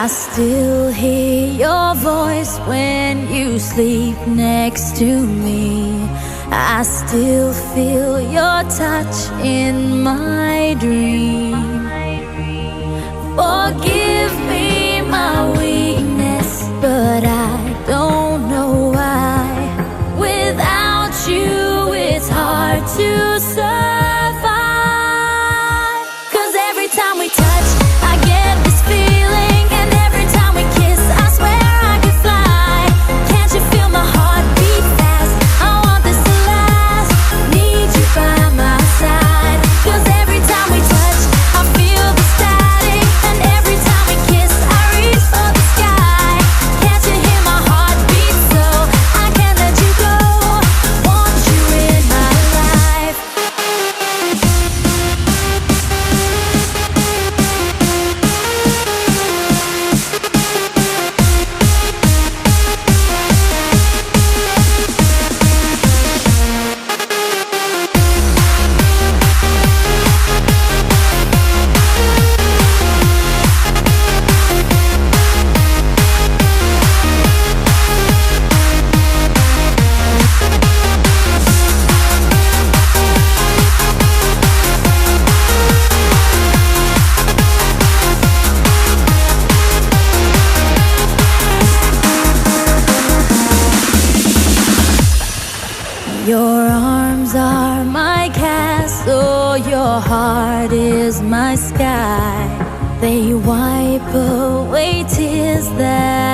I still hear your voice when you sleep next to me. I still feel your touch in my dream. Forgive me my weakness, but I don't know why. Without you, it's hard to survive. 'Cause every time we touch, I get this feeling, and every time we kiss, I swear I could fly. Can't you feel my heart beat fast? I want this to last. Need you by my side. 'Cause every time we touch, I feel the static, and every time we kiss, I reach for the sky. Can't you hear my heart beat? So I can't let you go. Want you in my life. Your arms are my castle, your heart is my sky. They wipe away tears that